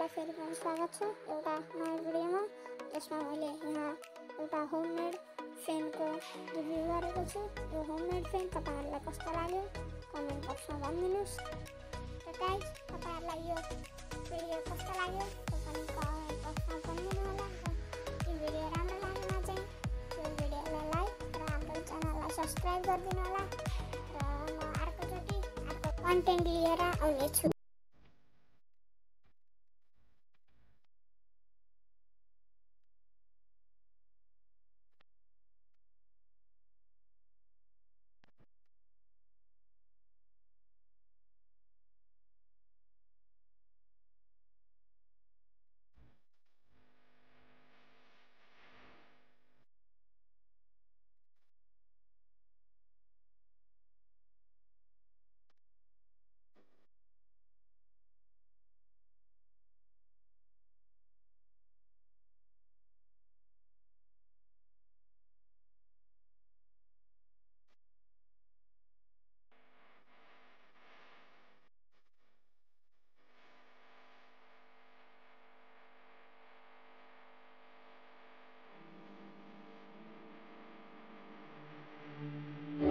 तपाईहरुलाई फेरि पनि स्वागत छ एउटा नयाँ भिडियोमा जसमा मैले यहाँ एउटा होममेड फेनको रिभ्यू गरेको छु। यो होममेड फेन तपाईहरुलाई कस्तो लाग्यो कमेन्ट बक्समा भनिदिनुस्। र गाइस तपाईहरुलाई यो भिडियो कस्तो लाग्यो त्यो पनि कमेन्ट बक्समा भनिदिनु होला। यो भिडियो राम्रो लागेमा चाहिँ यो भिडियोलाई लाइक र हाम्रो च्यानललाई सब्स्क्राइब गरिदिनु होला। र म अर्कोचोटि अर्को कन्टेन्ट लिएर आउने छु।